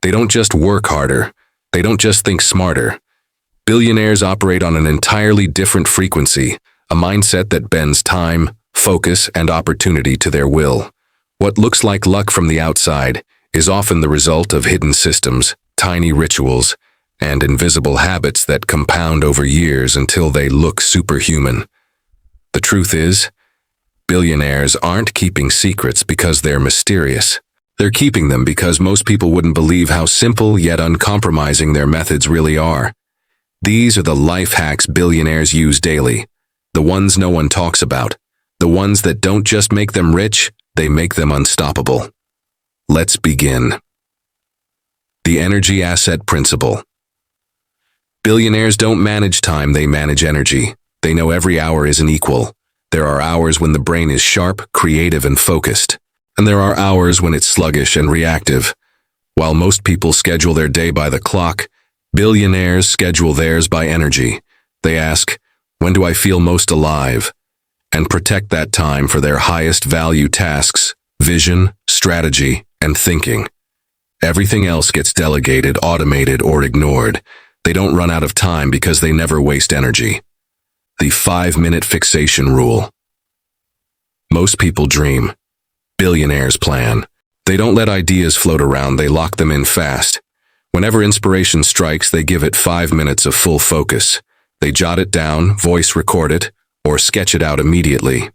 They don't just work harder. They don't just think smarter. Billionaires operate on an entirely different frequency, a mindset that bends time, focus, and opportunity to their will. What looks like luck from the outside is often the result of hidden systems, tiny rituals, and invisible habits that compound over years until they look superhuman. The truth is, billionaires aren't keeping secrets because they're mysterious. They're keeping them because most people wouldn't believe how simple yet uncompromising their methods really are. These are the life hacks billionaires use daily, the ones no one talks about, the ones that don't just make them rich, they make them unstoppable. Let's begin. The energy asset principle. Billionaires don't manage time, they manage energy. They know every hour isn't equal. There are hours when the brain is sharp, creative, and focused. And there are hours when it's sluggish and reactive. While most people schedule their day by the clock, billionaires schedule theirs by energy. They ask, when do I feel most alive? And protect that time for their highest value tasks, vision, strategy, and thinking. Everything else gets delegated, automated, or ignored. They don't run out of time because they never waste energy. The 5-minute fixation rule. Most people dream. Billionaires plan. They don't let ideas float around, they lock them in fast. Whenever inspiration strikes, they give it 5 minutes of full focus. They jot it down, voice record it, or sketch it out immediately.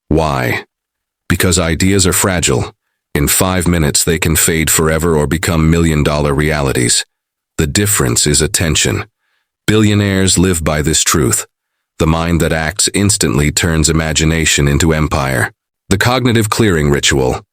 Why? Because ideas are fragile. In 5 minutes, they can fade forever or become million-dollar realities. The difference is attention. Billionaires live by this truth. The mind that acts instantly turns imagination into empire. The cognitive clearing ritual.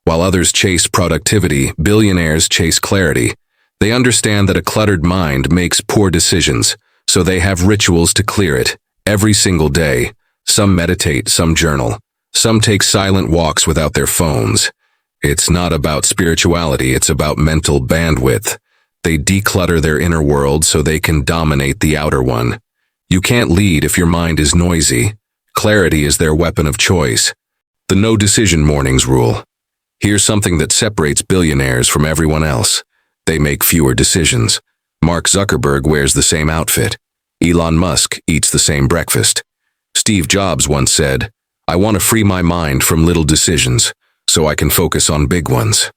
While others chase productivity, billionaires chase clarity. They understand that a cluttered mind makes poor decisions, so they have rituals to clear it. Every single day, some meditate, some journal. Some take silent walks without their phones. It's not about spirituality, it's about mental bandwidth. They declutter their inner world so they can dominate the outer one. You can't lead if your mind is noisy. Clarity is their weapon of choice. The no decision mornings rule. Here's something that separates billionaires from everyone else. They make fewer decisions. Mark Zuckerberg wears the same outfit. Elon Musk eats the same breakfast. Steve Jobs once said, "I want to free my mind from little decisions, so I can focus on big ones."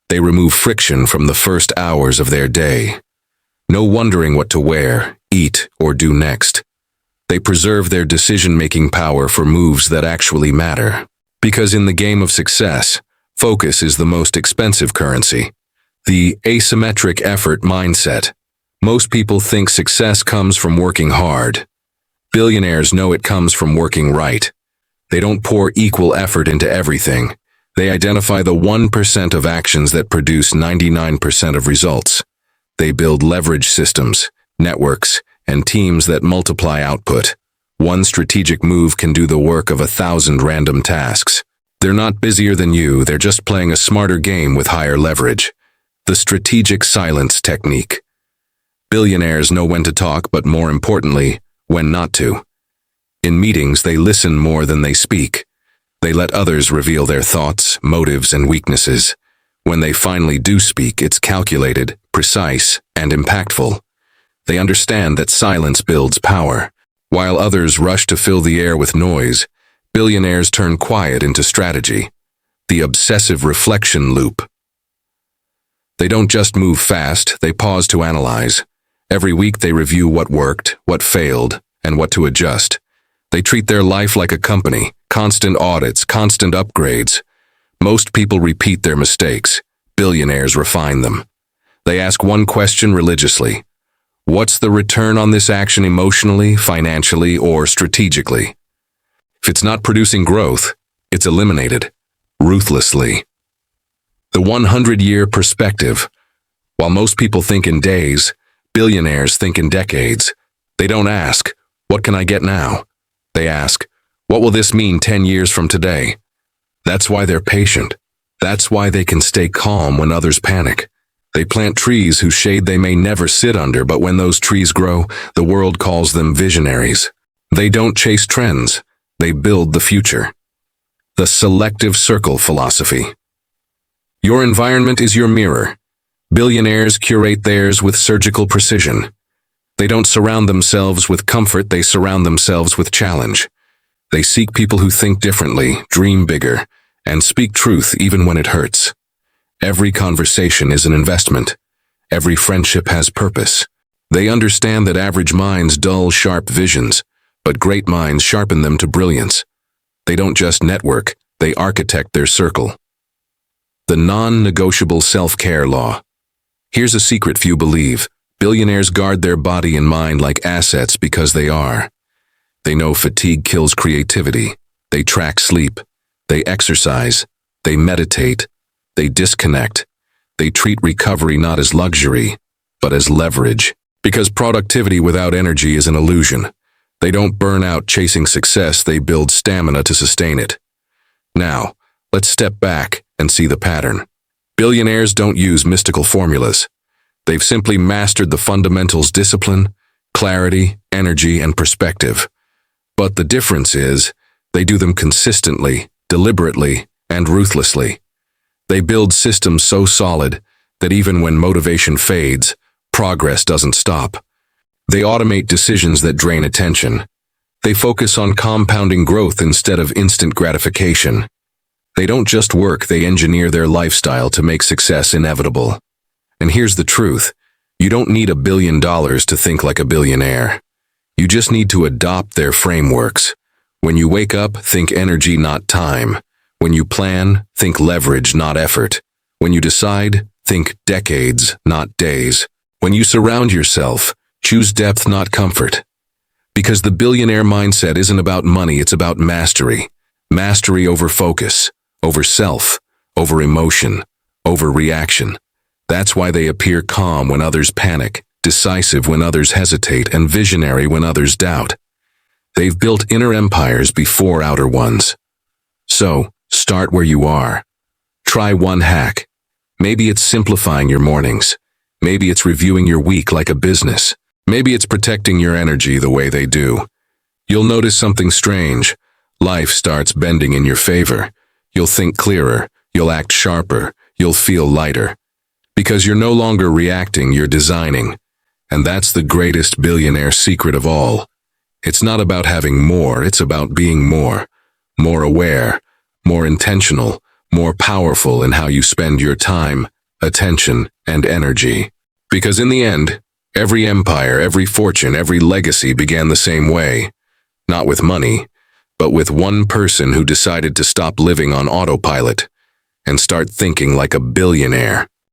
They remove friction from the first hours of their day. No wondering what to wear, eat, or do next. They preserve their decision-making power for moves that actually matter. Because in the game of success, focus is the most expensive currency. The asymmetric effort mindset. Most people think success comes from working hard. Billionaires know it comes from working right. They don't pour equal effort into everything. They identify the 1% of actions that produce 99% of results. They build leverage systems, networks, and teams that multiply output. One strategic move can do the work of 1,000 random tasks. They're not busier than you, they're just playing a smarter game with higher leverage. The strategic silence technique. Billionaires know when to talk, but more importantly, when not to. In meetings, they listen more than they speak. They let others reveal their thoughts, motives, and weaknesses. When they finally do speak, it's calculated, precise, and impactful. They understand that silence builds power. While others rush to fill the air with noise, billionaires turn quiet into strategy. The obsessive reflection loop. They don't just move fast, they pause to analyze. Every week they review what worked, what failed, and what to adjust. They treat their life like a company, constant audits, constant upgrades. Most people repeat their mistakes. Billionaires refine them. They ask one question religiously. What's the return on this action emotionally, financially, or strategically? If it's not producing growth, it's eliminated, ruthlessly. The 100-year perspective. While most people think in days, billionaires think in decades. They don't ask, what can I get now? They ask, what will this mean 10 years from today? That's why they're patient. That's why they can stay calm when others panic. They plant trees whose shade they may never sit under, but when those trees grow, the world calls them visionaries. They don't chase trends. They build the future. The selective circle philosophy. Your environment is your mirror. Billionaires curate theirs with surgical precision. They don't surround themselves with comfort, they surround themselves with challenge. They seek people who think differently, dream bigger, and speak truth even when it hurts. Every conversation is an investment. Every friendship has purpose. They understand that average minds dull sharp visions, but great minds sharpen them to brilliance. They don't just network, they architect their circle. The non-negotiable self-care law. Here's a secret few believe. Billionaires guard their body and mind like assets because they are. They know fatigue kills creativity. They track sleep. They exercise. They meditate. They disconnect. They treat recovery not as luxury, but as leverage. Because productivity without energy is an illusion. They don't burn out chasing success, they build stamina to sustain it. Now, let's step back and see the pattern. Billionaires don't use mystical formulas. They've simply mastered the fundamentals: discipline, clarity, energy, and perspective. But the difference is, they do them consistently, deliberately, and ruthlessly. They build systems so solid that even when motivation fades, progress doesn't stop. They automate decisions that drain attention. They focus on compounding growth instead of instant gratification. They don't just work, they engineer their lifestyle to make success inevitable. And here's the truth. You don't need $1 billion to think like a billionaire. You just need to adopt their frameworks. When you wake up, think energy, not time. When you plan, think leverage, not effort. When you decide, think decades, not days. When you surround yourself, choose depth, not comfort. Because the billionaire mindset isn't about money, it's about mastery. Mastery over focus, over self, over emotion, over reaction. That's why they appear calm when others panic, decisive when others hesitate, and visionary when others doubt. They've built inner empires before outer ones. So, start where you are. Try one hack. Maybe it's simplifying your mornings. Maybe it's reviewing your week like a business. Maybe it's protecting your energy the way they do. You'll notice something strange. Life starts bending in your favor. You'll think clearer. You'll act sharper. You'll feel lighter. Because you're no longer reacting, you're designing. And that's the greatest billionaire secret of all. It's not about having more, it's about being more. More aware, more intentional, more powerful in how you spend your time, attention, and energy. Because in the end, every empire, every fortune, every legacy began the same way. Not with money, but with one person who decided to stop living on autopilot and start thinking like a billionaire.